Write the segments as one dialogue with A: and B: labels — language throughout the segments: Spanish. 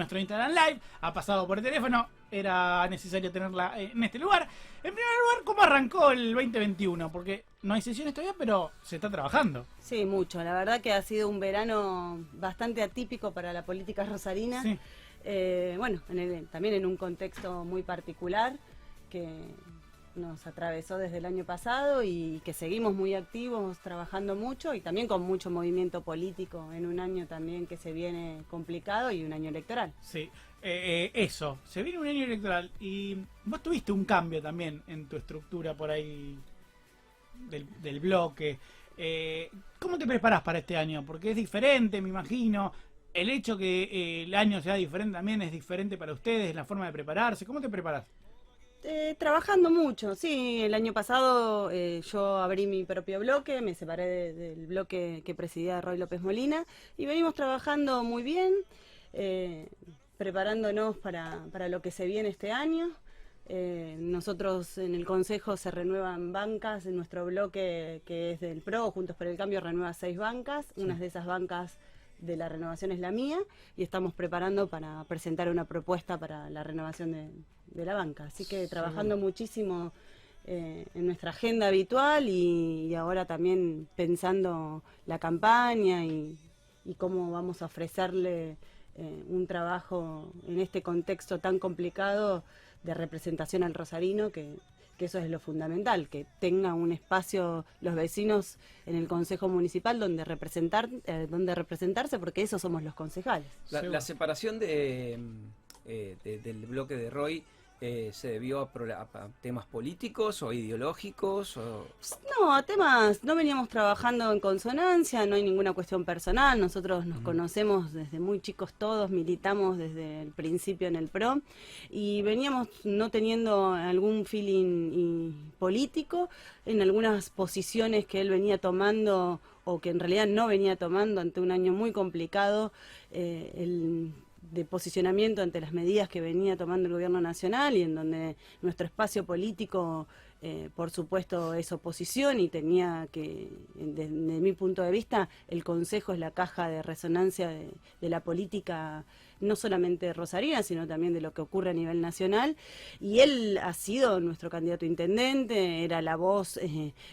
A: nuestro Instagram Live, ha pasado por teléfono, era necesario tenerla en este lugar. En primer lugar, ¿cómo arrancó el 2021? Porque no hay sesiones todavía, pero se está trabajando.
B: Sí, mucho. La verdad que ha sido un verano bastante atípico para la política rosarina.
A: Sí.
B: Bueno, también en un contexto muy particular que nos atravesó desde el año pasado y que seguimos muy activos, trabajando mucho y también con mucho movimiento político en un año también que se viene complicado y un año electoral.
A: Sí, eso, se viene un año electoral y vos tuviste un cambio también en tu estructura por ahí del bloque. ¿Cómo te preparás para este año? Porque es diferente, me imagino. El hecho que el año sea diferente también es diferente para ustedes, la forma de prepararse. ¿Cómo te preparás?
B: Trabajando mucho, sí. El año pasado yo abrí mi propio bloque, me separé del bloque que presidía Roy López Molina y venimos trabajando muy bien, preparándonos para lo que se viene este año. Nosotros en el Consejo se renuevan bancas, en nuestro bloque que es del PRO, Juntos por el Cambio, renueva 6 bancas, sí. Una de esas bancas de la renovación es la mía y estamos preparando para presentar una propuesta para la renovación de la banca. Así que trabajando muchísimo en nuestra agenda habitual y ahora también pensando la campaña y cómo vamos a ofrecerle un trabajo en este contexto tan complicado de representación al rosarino, que eso es lo fundamental, que tenga un espacio los vecinos en el Consejo Municipal donde representarse, porque esos somos los concejales.
C: La separación del bloque de Roy ¿se debió a temas políticos o ideológicos?
B: No, a temas, no veníamos trabajando en consonancia, no hay ninguna cuestión personal, nosotros nos conocemos desde muy chicos todos, militamos desde el principio en el PRO y veníamos no teniendo algún feeling político en algunas posiciones que él venía tomando o que en realidad no venía tomando ante un año muy complicado, de posicionamiento ante las medidas que venía tomando el gobierno nacional y en donde nuestro espacio político, por supuesto, es oposición y tenía que, desde mi punto de vista, el Consejo es la caja de resonancia de la política, no solamente rosarina, sino también de lo que ocurre a nivel nacional. Y él ha sido nuestro candidato a intendente, era la voz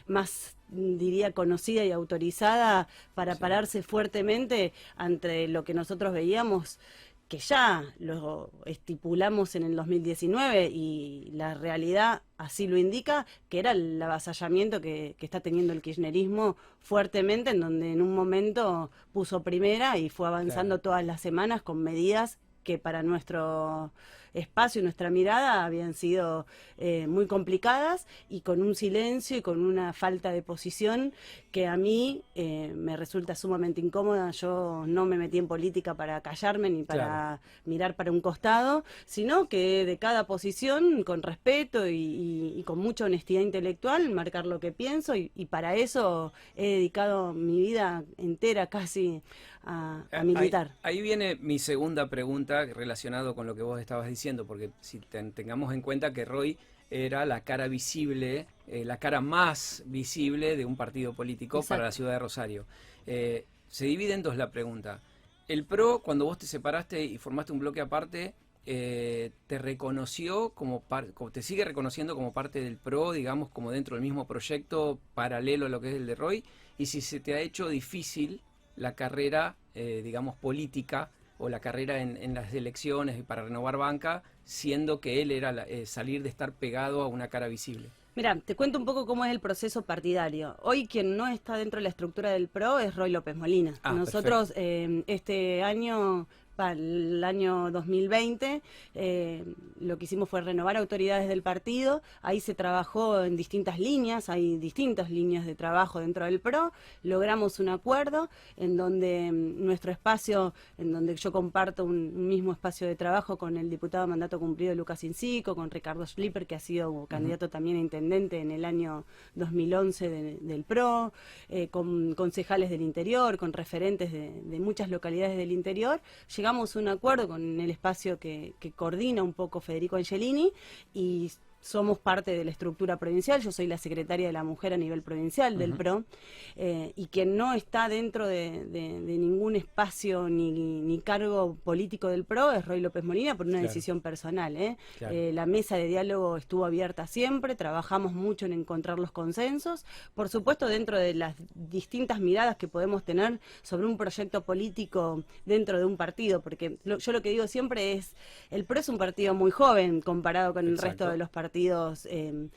B: más, diría, conocida y autorizada para pararse fuertemente ante lo que nosotros veíamos, que ya lo estipulamos en el 2019 y la realidad así lo indica, que era el avasallamiento que está teniendo el kirchnerismo fuertemente, en donde en un momento puso primera y fue avanzando todas las semanas con medidas que para nuestro espacio y nuestra mirada habían sido muy complicadas y con un silencio y con una falta de posición que a mí me resulta sumamente incómoda. Yo no me metí en política para callarme ni para mirar para un costado, sino que de cada posición, con respeto y con mucha honestidad intelectual, marcar lo que pienso y para eso he dedicado mi vida entera casi a militar.
C: Ahí viene mi segunda pregunta relacionado con lo que vos estabas diciendo, porque si tengamos en cuenta que Roy era la cara visible, la cara más visible de un partido político para la ciudad de Rosario. Se divide en dos la pregunta. El PRO, cuando vos te separaste y formaste un bloque aparte, te reconoció te sigue reconociendo como parte del PRO, digamos, como dentro del mismo proyecto paralelo a lo que es el de Roy, y si se te ha hecho difícil la carrera, digamos, política o la carrera en las elecciones y para renovar banca, siendo que él era salir de estar pegado a una cara visible.
B: Mira, te cuento un poco cómo es el proceso partidario. Hoy quien no está dentro de la estructura del PRO es Roy López Molina. Nosotros este año, para el año 2020, lo que hicimos fue renovar autoridades del partido. Ahí se trabajó en distintas líneas, hay distintas líneas de trabajo dentro del PRO. Logramos un acuerdo en donde nuestro espacio, en donde yo comparto un mismo espacio de trabajo con el diputado de mandato cumplido Lucas Incico, con Ricardo Schlipper, que ha sido candidato también a intendente en el año 2011 del PRO, con concejales del interior, con referentes de muchas localidades del interior. Llegamos a un acuerdo con el espacio que coordina un poco Federico Angelini y somos parte de la estructura provincial, yo soy la secretaria de la mujer a nivel provincial del PRO, y quien no está dentro de ningún espacio ni cargo político del PRO es Roy López Molina por una decisión personal.
C: Claro.
B: La mesa de diálogo estuvo abierta siempre, trabajamos mucho en encontrar los consensos, por supuesto dentro de las distintas miradas que podemos tener sobre un proyecto político dentro de un partido, porque yo lo que digo siempre es, el PRO es un partido muy joven comparado con el resto de los partidos en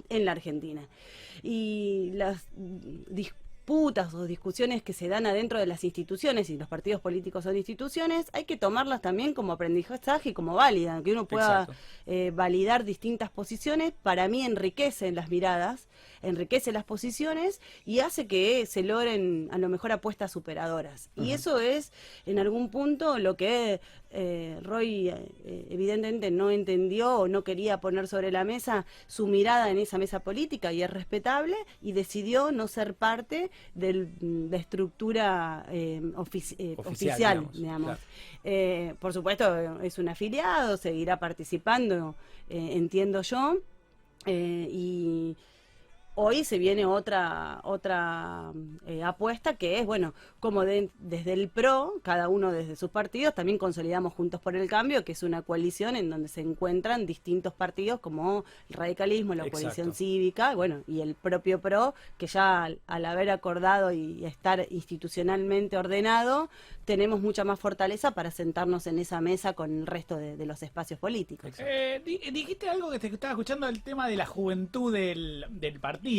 B: la Argentina. Y las disputas o discusiones que se dan adentro de las instituciones, y los partidos políticos son instituciones, hay que tomarlas también como aprendizaje y como válida, que uno pueda validar distintas posiciones. Para mí enriquecen las miradas, enriquece las posiciones y hace que se logren a lo mejor apuestas superadoras. Y eso es en algún punto lo que Roy evidentemente no entendió o no quería poner sobre la mesa su mirada en esa mesa política, y es respetable, y decidió no ser parte de la estructura oficial, digamos. Claro. Por supuesto es un afiliado, seguirá participando, entiendo yo, y hoy se viene otra apuesta, que es, bueno, como desde el PRO, cada uno desde sus partidos, también consolidamos Juntos por el Cambio, que es una coalición en donde se encuentran distintos partidos como el radicalismo, la coalición cívica, bueno, y el propio PRO, que ya al haber acordado y estar institucionalmente ordenado, tenemos mucha más fortaleza para sentarnos en esa mesa con el resto de los espacios políticos.
A: Dijiste algo que te estaba escuchando, el tema de la juventud del partido.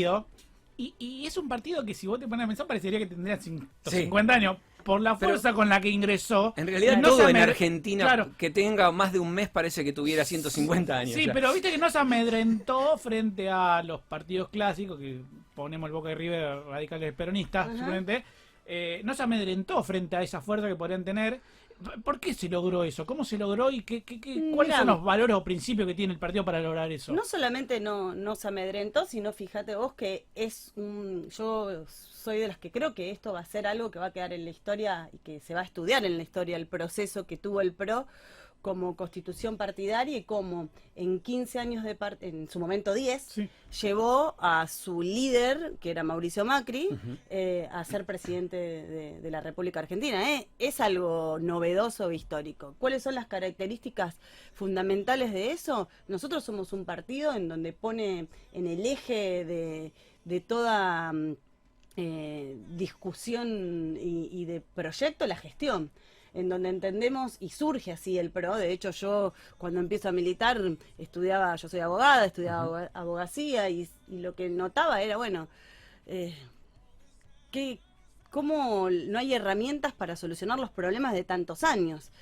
A: Y es un partido que, si vos te pones a pensar, parecería que tendría 150 años. Por la fuerza con la que ingresó.
C: En realidad, todo en Argentina que tenga más de un mes parece que tuviera 150 años.
A: Sí, pero viste que no se amedrentó frente a los partidos clásicos, que ponemos el Boca y River, radicales peronistas, simplemente. No se amedrentó frente a esa fuerza que podrían tener. ¿Por qué se logró eso? ¿Cómo se logró? ¿Y cuáles son los valores o principios que tiene el partido para lograr eso?
B: No solamente no se amedrentó, sino fíjate vos que yo soy de las que creo que esto va a ser algo que va a quedar en la historia y que se va a estudiar en la historia, el proceso que tuvo el PRO como constitución partidaria, y cómo en 15 años en su momento 10, llevó a su líder, que era Mauricio Macri, a ser presidente de la República Argentina. Es algo novedoso e histórico. ¿Cuáles son las características fundamentales de eso? Nosotros somos un partido en donde pone en el eje de toda discusión y de proyecto la gestión, en donde entendemos, y surge así el PRO. De hecho, yo cuando empiezo a militar yo soy abogada, estudiaba abogacía, y lo que notaba era, bueno, cómo no hay herramientas para solucionar los problemas de tantos años.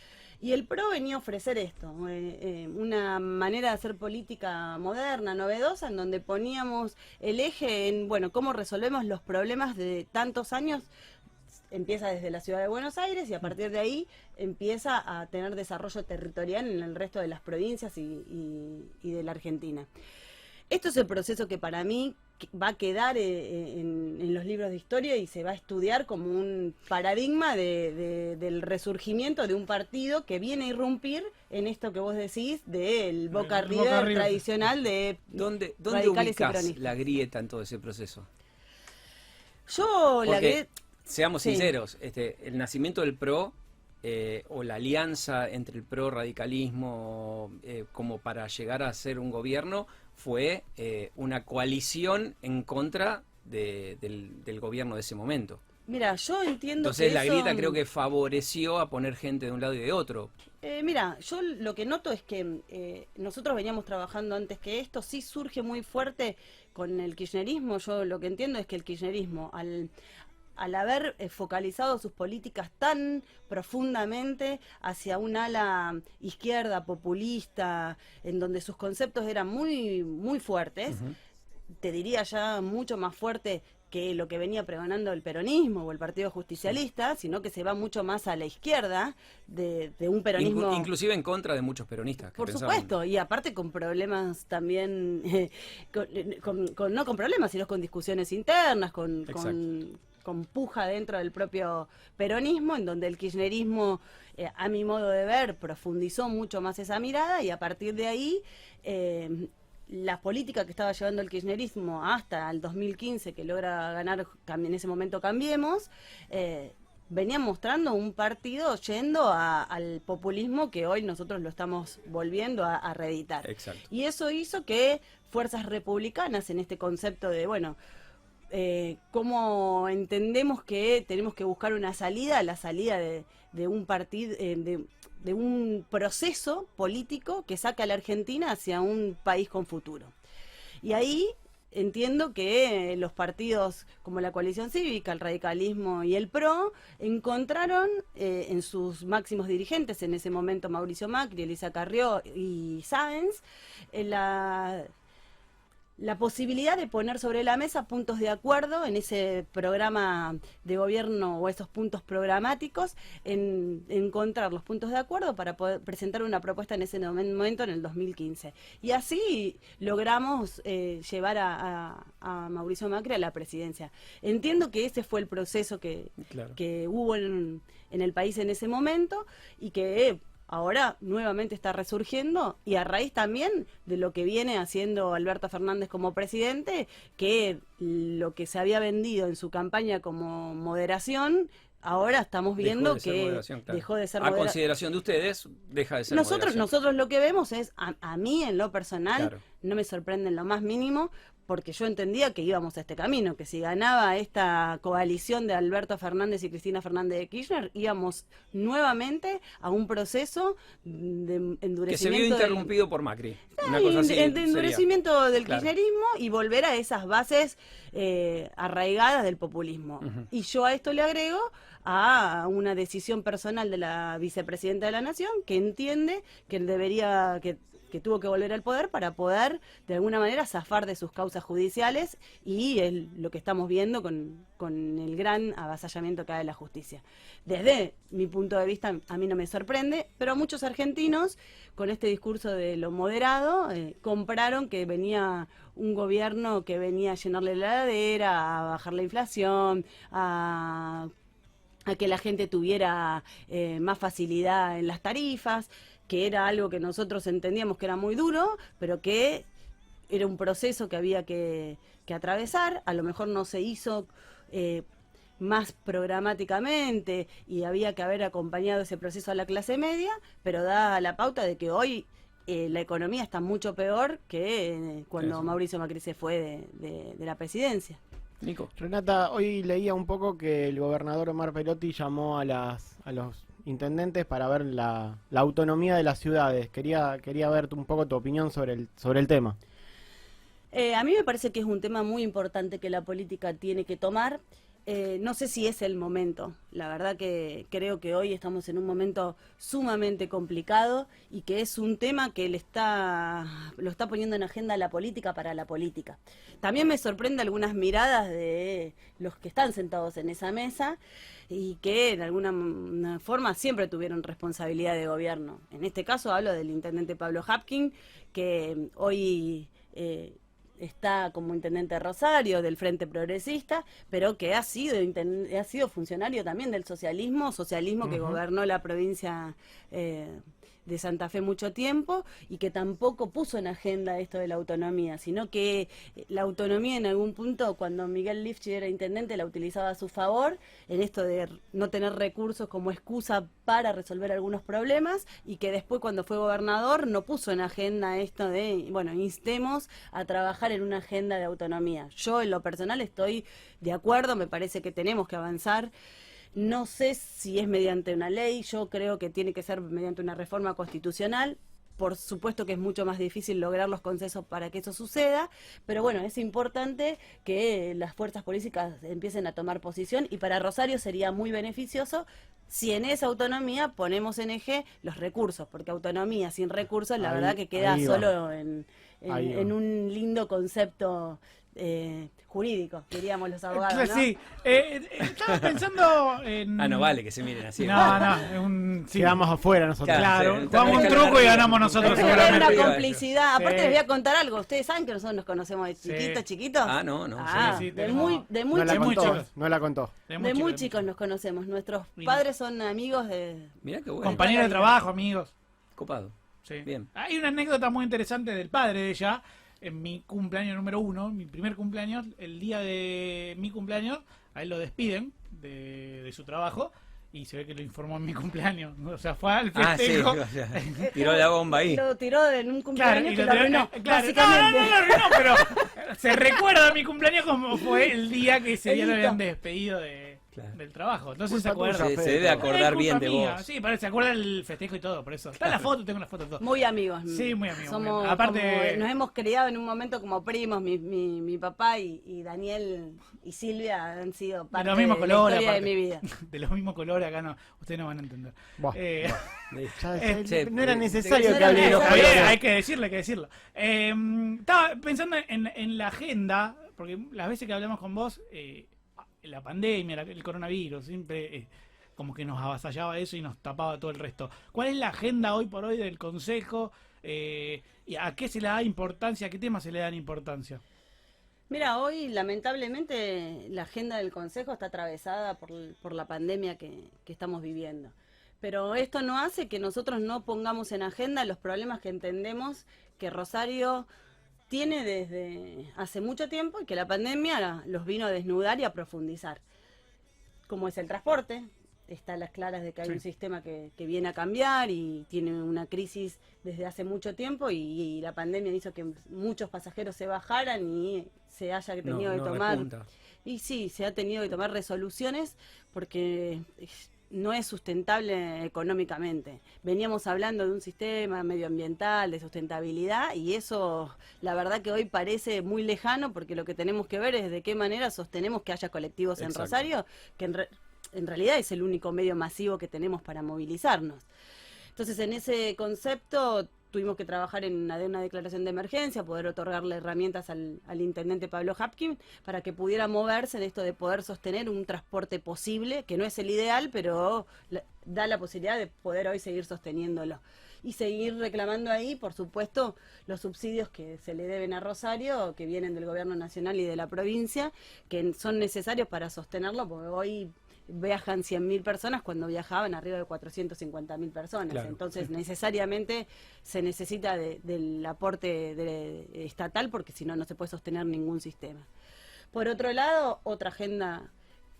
B: Y el PRO venía a ofrecer esto, una manera de hacer política moderna, novedosa, en donde poníamos el eje en, bueno, cómo resolvemos los problemas de tantos años. Empieza desde la ciudad de Buenos Aires y a partir de ahí empieza a tener desarrollo territorial en el resto de las provincias y de la Argentina. Esto es el proceso que para mí va a quedar en los libros de historia y se va a estudiar como un paradigma del resurgimiento de un partido que viene a irrumpir en esto que vos decís del Boca River tradicional de
C: ¿Dónde
B: radicales y
C: ubicás
B: peronistas.
C: la grieta en todo ese proceso?
B: La grieta...
C: Seamos sinceros, el nacimiento del PRO o la alianza entre el PRO radicalismo como para llegar a ser un gobierno fue una coalición en contra del gobierno de ese momento.
B: Mira, yo entiendo.
C: Entonces la grieta creo que favoreció a poner gente de un lado y de otro.
B: Mira, yo lo que noto es que nosotros veníamos trabajando antes que esto, sí surge muy fuerte con el kirchnerismo. Yo lo que entiendo es que el kirchnerismo, al haber focalizado sus políticas tan profundamente hacia un ala izquierda, populista, en donde sus conceptos eran muy, muy fuertes, te diría ya mucho más fuerte que lo que venía pregonando el peronismo o el Partido Justicialista, sino que se va mucho más a la izquierda de un peronismo...
C: Inclusive en contra de muchos peronistas.
B: Por supuesto, y aparte con problemas también, no con problemas, sino con discusiones internas, con puja dentro del propio peronismo, en donde el kirchnerismo, a mi modo de ver, profundizó mucho más esa mirada, y a partir de ahí la política que estaba llevando el kirchnerismo hasta el 2015, que logra ganar en ese momento Cambiemos, venía mostrando un partido yendo al populismo que hoy nosotros lo estamos volviendo a reeditar.
C: Exacto.
B: Y eso hizo que fuerzas republicanas, en este concepto de, cómo entendemos que tenemos que buscar una salida, la salida de un partido, de un proceso político que saque a la Argentina hacia un país con futuro. Y ahí entiendo que los partidos como la Coalición Cívica, el radicalismo y el PRO encontraron en sus máximos dirigentes, en ese momento Mauricio Macri, Elisa Carrió y Sáenz, la posibilidad de poner sobre la mesa puntos de acuerdo en ese programa de gobierno o esos puntos programáticos, en encontrar los puntos de acuerdo para poder presentar una propuesta en ese momento, en el 2015. Y así logramos llevar a Mauricio Macri a la presidencia. Entiendo que ese fue el proceso que hubo en el país en ese momento y que ahora nuevamente está resurgiendo, y a raíz también de lo que viene haciendo Alberto Fernández como presidente, que lo que se había vendido en su campaña como moderación, ahora estamos viendo que dejó de ser moderación.
C: A consideración de ustedes, deja de ser moderación.
B: Nosotros lo que vemos es, a mí en lo personal, no me sorprende en lo más mínimo, porque yo entendía que íbamos a este camino, que si ganaba esta coalición de Alberto Fernández y Cristina Fernández de Kirchner, íbamos nuevamente a un proceso de endurecimiento.
C: Que se vio interrumpido por Macri. Una cosa así
B: de endurecimiento del kirchnerismo y volver a esas bases arraigadas del populismo. Y yo a esto le agrego a una decisión personal de la vicepresidenta de la Nación, que entiende que debería... que tuvo que volver al poder para poder, de alguna manera, zafar de sus causas judiciales y lo que estamos viendo con el gran avasallamiento que hay de la justicia. Desde mi punto de vista, a mí no me sorprende, pero muchos argentinos, con este discurso de lo moderado, compraron que venía un gobierno que venía a llenarle la heladera, a bajar la inflación, a que la gente tuviera más facilidad en las tarifas, que era algo que nosotros entendíamos que era muy duro, pero que era un proceso que había que atravesar. A lo mejor no se hizo más programáticamente y había que haber acompañado ese proceso a la clase media, pero da la pauta de que hoy la economía está mucho peor que cuando Mauricio Macri se fue de la presidencia.
C: Nico.
D: Renata, hoy leía un poco que el gobernador Omar Perotti llamó a los intendentes para ver la autonomía de las ciudades. Quería ver un poco tu opinión sobre el tema.
B: A mí me parece que es un tema muy importante que la política tiene que tomar. No sé si es el momento. La verdad que creo que hoy estamos en un momento sumamente complicado y que es un tema que lo está poniendo en agenda la política para la política. También me sorprende algunas miradas de los que están sentados en esa mesa y que de alguna forma siempre tuvieron responsabilidad de gobierno. En este caso hablo del intendente Pablo Hapkin, que hoy está como intendente de Rosario, del Frente Progresista, pero que ha sido funcionario también del socialismo que gobernó la provincia de Santa Fe mucho tiempo y que tampoco puso en agenda esto de la autonomía, sino que la autonomía en algún punto, cuando Miguel Lifchi era intendente, la utilizaba a su favor, en esto de no tener recursos como excusa para resolver algunos problemas, y que después, cuando fue gobernador, no puso en agenda esto de, instemos a trabajar en una agenda de autonomía. Yo, en lo personal, estoy de acuerdo, me parece que tenemos que avanzar. No sé si es mediante una ley, yo creo que tiene que ser mediante una reforma constitucional. Por supuesto que es mucho más difícil lograr los consensos para que eso suceda, pero bueno, es importante que las fuerzas políticas empiecen a tomar posición, y para Rosario sería muy beneficioso si en esa autonomía ponemos en eje los recursos, porque autonomía sin recursos, la verdad que queda solo en un lindo concepto jurídico, diríamos los abogados, ¿no?
A: Sí, estaba pensando en...
C: no vale que se miren así.
D: Quedamos afuera nosotros.
A: Claro, jugamos un truco y ganamos nosotros seguramente.
B: Hay una complicidad. Aparte les voy a contar algo. Ustedes saben que nosotros nos conocemos de chiquitos.
C: No.
B: De muy chicos.
D: No la contó.
B: De muy chicos nos conocemos. Nuestros padres son amigos de...
C: Mirá qué bueno.
A: Compañeros de trabajo, amigos.
C: Copado.
A: Sí.
C: Bien.
A: Hay una anécdota muy interesante del padre de ella, en mi cumpleaños número 1, mi primer cumpleaños, el día de mi cumpleaños, a él lo despiden de su trabajo y se ve que lo informó en mi cumpleaños. O sea, fue al
C: Ah, sí,
A: festejo.
C: o sea, tiró la bomba ahí.
B: Lo tiró en un
A: Claro,
B: cumpleaños
A: y
B: que
A: lo
B: lo
A: tiró-
B: arruinó,
A: claro,
B: básicamente.
A: no, pero se recuerda mi cumpleaños como fue el día que ese día lo
B: El
A: habían
B: hito.
A: despedido
C: Claro.
A: del trabajo. Entonces se
D: Culpa
A: acuerda.
D: tuya,
C: Se debe acordar
A: Es
C: bien
A: culpa
C: de
A: mía.
C: vos.
A: Sí, parece, se acuerda el festejo y todo, por eso. Está la foto, tengo la foto y todo.
B: Muy amigos.
A: Sí, muy amigos, muy
B: Somos
A: amigos. Aparte-
B: nos hemos criado en un momento como primos. Mi papá y Daniel y Silvia han sido parte
A: los mismos
B: de la
A: colores,
B: historia de
A: aparte.
B: mi vida.
A: De los mismos colores acá no, ustedes no van a entender.
D: Buah.
C: Che,
D: no era
C: de-
D: necesario
B: de-
D: que
B: de-
D: hable de
B: de-
D: los
A: Está bien,
D: colores.
A: hay que decirlo, hay que decirlo. Estaba pensando en la agenda, porque las veces que hablamos con vos, la pandemia, el coronavirus, siempre como que nos avasallaba eso y nos tapaba todo el resto. ¿Cuál es la agenda hoy por hoy del Consejo? ¿Y a qué se le da importancia? ¿A qué temas se le dan importancia?
B: Mira, hoy lamentablemente la agenda del Consejo está atravesada por la pandemia que estamos viviendo. Pero esto no hace que nosotros no pongamos en agenda los problemas que entendemos que Rosario tiene desde hace mucho tiempo y que la pandemia los vino a desnudar y a profundizar. Como es el transporte, está a las claras de que hay
A: Sí.
B: un sistema que viene a cambiar y tiene una crisis desde hace mucho tiempo y la pandemia hizo que muchos pasajeros se bajaran y se haya tenido que tomar...
C: repunta.
B: Y sí, se ha tenido que tomar resoluciones porque no es sustentable económicamente. Veníamos hablando de un sistema medioambiental, de sustentabilidad, y eso la verdad que hoy parece muy lejano porque lo que tenemos que ver es de qué manera sostenemos que haya colectivos en
C: Exacto.
B: Rosario, que en realidad es el único medio masivo que tenemos para movilizarnos. Entonces, en ese concepto tuvimos que trabajar en una declaración de emergencia, poder otorgarle herramientas al intendente Pablo Hapkin para que pudiera moverse en esto de poder sostener un transporte posible, que no es el ideal, pero da la posibilidad de poder hoy seguir sosteniéndolo. Y seguir reclamando ahí, por supuesto, los subsidios que se le deben a Rosario, que vienen del gobierno nacional y de la provincia, que son necesarios para sostenerlo, porque hoy viajan 100.000 personas cuando viajaban arriba de 450.000 personas.
C: Claro,
B: Entonces,
C: sí.
B: necesariamente se necesita del aporte estatal porque si no, no se puede sostener ningún sistema. Por otro lado, otra agenda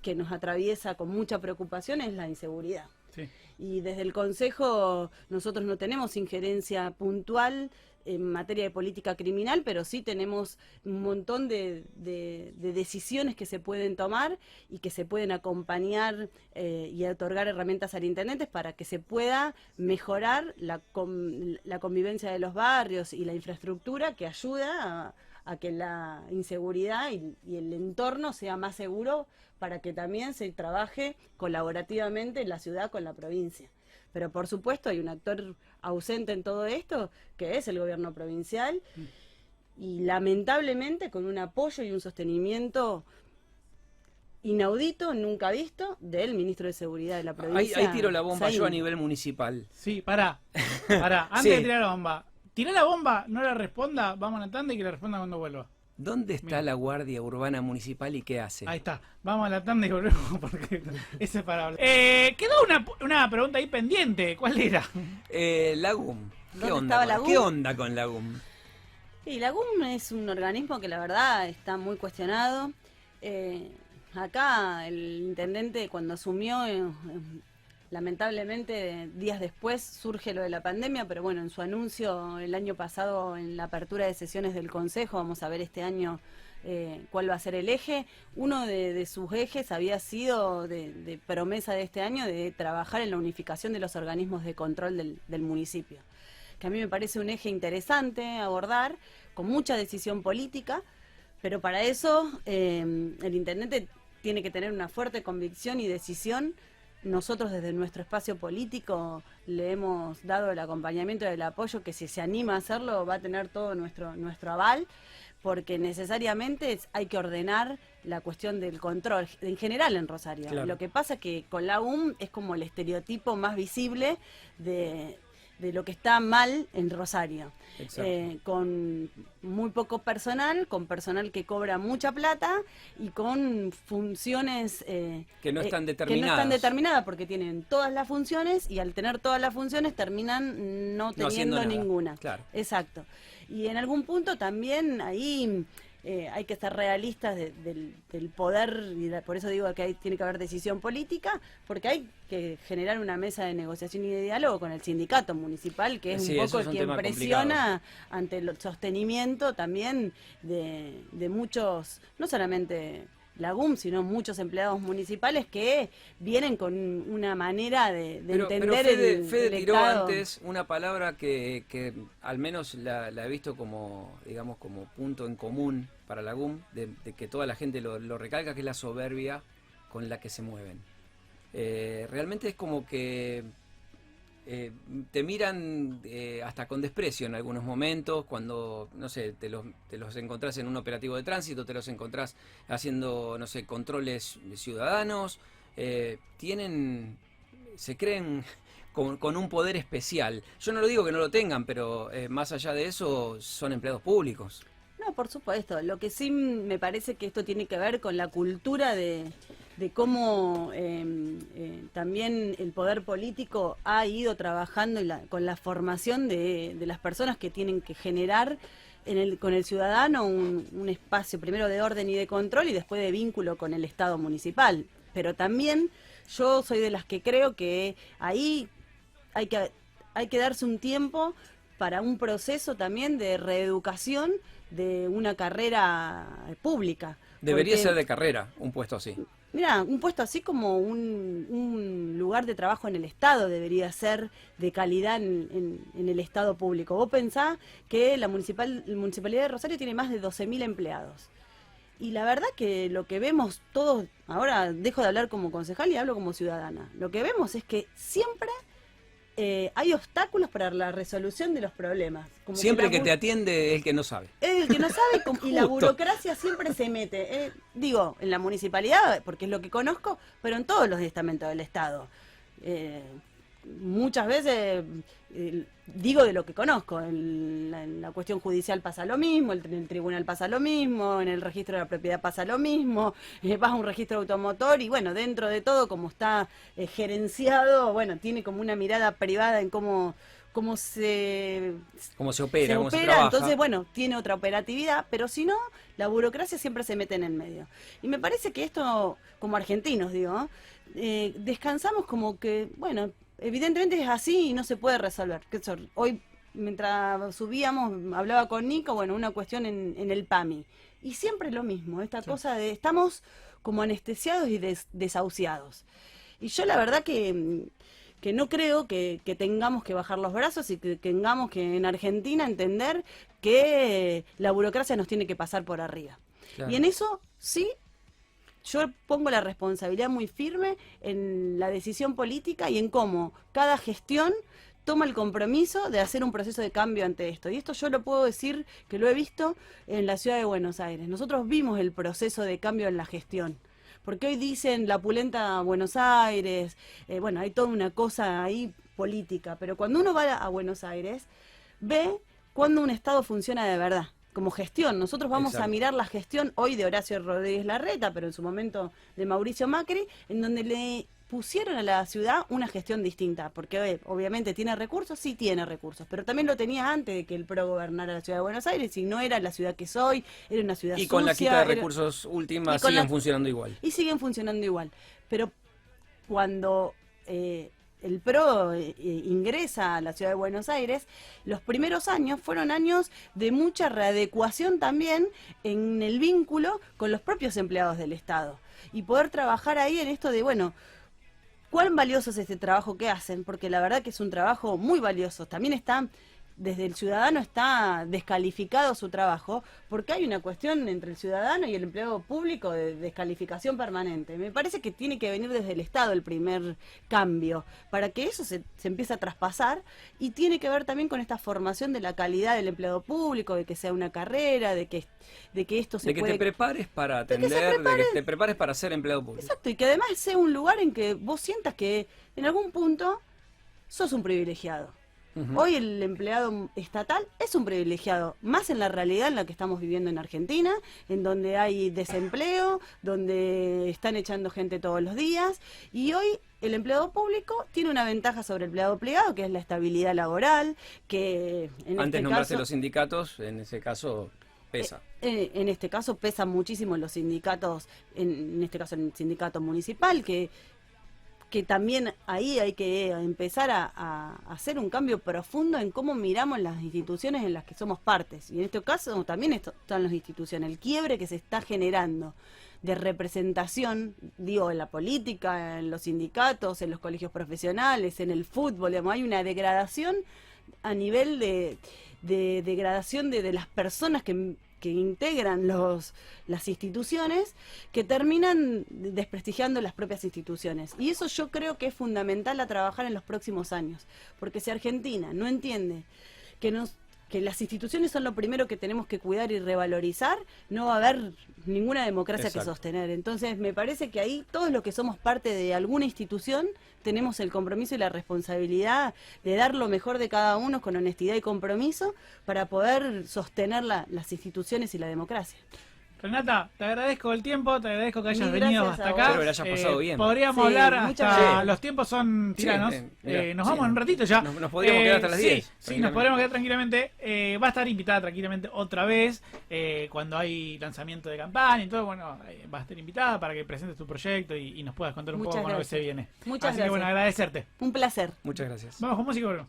B: que nos atraviesa con mucha preocupación es la inseguridad.
A: Sí.
B: Y desde el Consejo nosotros no tenemos injerencia puntual en materia de política criminal, pero sí tenemos un montón de decisiones que se pueden tomar y que se pueden acompañar y otorgar herramientas al intendente para que se pueda mejorar la convivencia de los barrios y la infraestructura que ayuda a que la inseguridad y el entorno sea más seguro para que también se trabaje colaborativamente en la ciudad con la provincia. Pero por supuesto hay un actor ausente en todo esto, que es el gobierno provincial, y lamentablemente con un apoyo y un sostenimiento inaudito, nunca visto, del ministro de Seguridad de la provincia.
C: Ahí tiro la bomba
B: Saín.
C: yo a nivel municipal.
A: Sí, pará. Antes
C: Sí.
A: de tirar la bomba. Tirá la bomba, no la responda, vamos a la tanda y que la responda cuando vuelva.
C: ¿Dónde está
A: Mira.
C: la Guardia Urbana Municipal y qué hace?
A: Ahí está. Vamos a la tanda y volvemos porque ese es para hablar. Quedó una pregunta ahí pendiente. ¿Cuál era?
C: Lagum.
B: ¿Dónde estaba Lagum?
C: ¿Qué onda con Lagum?
B: Sí, la GUM es un organismo que la verdad está muy cuestionado. Acá el intendente cuando asumió, lamentablemente días después surge lo de la pandemia, pero bueno, en su anuncio el año pasado en la apertura de sesiones del Consejo, vamos a ver este año cuál va a ser el eje. Uno de sus ejes había sido de promesa de este año de trabajar en la unificación de los organismos de control del municipio, que a mí me parece un eje interesante abordar, con mucha decisión política, pero para eso el intendente tiene que tener una fuerte convicción y decisión. Nosotros desde nuestro espacio político le hemos dado el acompañamiento y el apoyo que si se anima a hacerlo va a tener todo nuestro aval, porque necesariamente hay que ordenar la cuestión del control en general en Rosario.
C: Claro.
B: Lo que pasa es que con la UM es como el estereotipo más visible de lo que está mal en Rosario.
C: Exacto.
B: Con muy poco personal, con personal que cobra mucha plata y con funciones
C: Que no están
B: que no
C: determinadas.
B: están determinadas porque tienen todas las funciones y al tener todas las funciones terminan no
C: No haciendo
B: teniendo
C: nada.
B: ninguna.
C: Claro.
B: Exacto. Y en algún punto también ahí hay que ser realistas del poder, y por eso digo que tiene que haber decisión política, porque hay que generar una mesa de negociación y de diálogo con el sindicato municipal, que es
C: Sí,
B: un
C: eso
B: poco
C: es un
B: quien
C: tema
B: presiona ante el sostenimiento también de muchos, no solamente la GUM, sino muchos empleados municipales que vienen con una manera de
C: Pero
B: entender
C: Fede
B: el
C: tiró
B: Estado.
C: antes una palabra que al menos la he visto como, digamos, como punto en común para la GUM, de que toda la gente lo recalca, que es la soberbia con la que se mueven. Realmente es como que te miran hasta con desprecio en algunos momentos, cuando, no sé, te los encontrás en un operativo de tránsito, te los encontrás haciendo, no sé, controles ciudadanos, se creen con un poder especial. Yo no lo digo que no lo tengan, pero más allá de eso, son empleados públicos.
B: No, por supuesto. Lo que sí me parece que esto tiene que ver con la cultura de cómo también el poder político ha ido trabajando con la formación de las personas que tienen que generar con el ciudadano un espacio primero de orden y de control y después de vínculo con el Estado municipal. Pero también yo soy de las que creo que ahí hay que darse un tiempo para un proceso también de reeducación de una carrera pública.
C: Debería
B: Porque,
C: ser de carrera un puesto así.
B: mira, un puesto así como un lugar de trabajo en el Estado debería ser de calidad en el Estado público. Vos pensás que la Municipalidad de Rosario tiene más de 12.000 empleados. Y la verdad que lo que vemos todos, ahora dejo de hablar como concejal y hablo como ciudadana, lo que vemos es que siempre hay obstáculos para la resolución de los problemas. Como
C: Siempre
B: la
C: que te atiende el que no sabe.
B: el que no sabe y la
C: Justo.
B: burocracia siempre se mete. Digo, en la municipalidad, porque es lo que conozco, pero en todos los estamentos del Estado. Muchas veces digo de lo que conozco. En la cuestión judicial pasa lo mismo, en el tribunal pasa lo mismo, en el registro de la propiedad pasa lo mismo, vas a un registro automotor y bueno, dentro de todo, como está gerenciado, bueno, tiene como una mirada privada en cómo se
C: Cómo se opera, cómo se
B: opera,
C: trabaja.
B: entonces bueno, tiene otra operatividad, pero si no, la burocracia siempre se mete en el medio. Y me parece que esto, como argentinos digo, descansamos como que, bueno, evidentemente es así y no se puede resolver. Hoy, mientras subíamos, hablaba con Nico, bueno, una cuestión en el PAMI. Y siempre lo mismo, esta cosa de estamos como anestesiados y desahuciados. Y yo la verdad que no creo que tengamos que bajar los brazos y que tengamos que en Argentina entender que la burocracia nos tiene que pasar por arriba.
C: Claro.
B: Y en eso sí, yo pongo la responsabilidad muy firme en la decisión política y en cómo cada gestión toma el compromiso de hacer un proceso de cambio ante esto. Y esto yo lo puedo decir que lo he visto en la ciudad de Buenos Aires. Nosotros vimos el proceso de cambio en la gestión. Porque hoy dicen la pulenta Buenos Aires, bueno, hay toda una cosa ahí política, pero cuando uno va a Buenos Aires, ve cuando un Estado funciona de verdad, como gestión. Nosotros vamos
C: Exacto.
B: a mirar la gestión hoy de Horacio Rodríguez Larreta, pero en su momento de Mauricio Macri, en donde le pusieron a la ciudad una gestión distinta, porque obviamente tiene recursos, sí tiene recursos, pero también lo tenía antes de que el PRO gobernara la ciudad de Buenos Aires, y no era la ciudad que soy, era una ciudad
C: Y con la
B: sucia,
C: quita de
B: era-
C: recursos última
B: y con
C: siguen
B: la-
C: funcionando igual.
B: y siguen funcionando igual. Pero cuando el PRO ingresa a la ciudad de Buenos Aires, los primeros años fueron años de mucha readecuación también en el vínculo con los propios empleados del Estado. Y poder trabajar ahí en esto de, bueno, cuán valioso es este trabajo que hacen, porque la verdad que es un trabajo muy valioso. También está, desde el ciudadano está descalificado su trabajo, porque hay una cuestión entre el ciudadano y el empleado público de descalificación permanente. Me parece que tiene que venir desde el Estado el primer cambio, para que eso se empiece a traspasar, y tiene que ver también con esta formación de la calidad del empleado público, de que sea una carrera, de que esto se
C: De que
B: puede...
C: te prepares para
B: que se
C: atender, de que te prepares para ser empleado público.
B: Exacto, y que además sea un lugar en que vos sientas que en algún punto sos un privilegiado.
C: Ujú.
B: Hoy el empleado estatal es un privilegiado, más en la realidad en la que estamos viviendo en Argentina, en donde hay desempleo, donde están echando gente todos los días, y hoy el empleado público tiene una ventaja sobre el empleado privado, que es la estabilidad laboral, que en
C: Antes
B: este
C: nombraste
B: caso...
C: los sindicatos, en ese caso pesa.
B: En este caso pesan muchísimo los sindicatos, en este caso el sindicato municipal, que también ahí hay que empezar a hacer un cambio profundo en cómo miramos las instituciones en las que somos partes. Y en este caso también están las instituciones, el quiebre que se está generando de representación, digo, en la política, en los sindicatos, en los colegios profesionales, en el fútbol, digamos, hay una degradación a nivel de degradación de las personas que integran las instituciones, que terminan desprestigiando las propias instituciones. Y eso yo creo que es fundamental a trabajar en los próximos años, porque si Argentina no entiende que las instituciones son lo primero que tenemos que cuidar y revalorizar, no va a haber ninguna democracia
C: Exacto.
B: que sostener. Entonces me parece que ahí todos los que somos parte de alguna institución tenemos el compromiso y la responsabilidad de dar lo mejor de cada uno con honestidad y compromiso para poder sostener las instituciones y la democracia.
A: Renata, te agradezco el tiempo, te agradezco que hayas
B: Mil
A: venido
B: gracias
A: hasta
B: a
A: acá.
B: vos.
C: Espero que la hayas pasado bien.
A: Podríamos
B: Sí,
A: hablar
B: muchas
A: hasta...
B: gracias.
A: Los tiempos son tiranos.
C: mirá,
A: Nos
C: sí.
A: vamos en un ratito ya.
C: Nos podríamos quedar hasta las 10,
A: Sí, nos
C: tranquilamente.
A: podríamos quedar tranquilamente. Va a estar invitada tranquilamente otra vez cuando hay lanzamiento de campaña y todo. Bueno, va a estar invitada para que presentes tu proyecto y nos puedas contar un
B: Muchas
A: poco con lo que
B: gracias.
A: se viene.
B: Muchas
A: Así que bueno,
B: gracias.
A: agradecerte.
B: Un placer.
C: Muchas gracias.
A: Vamos con música, Bruno.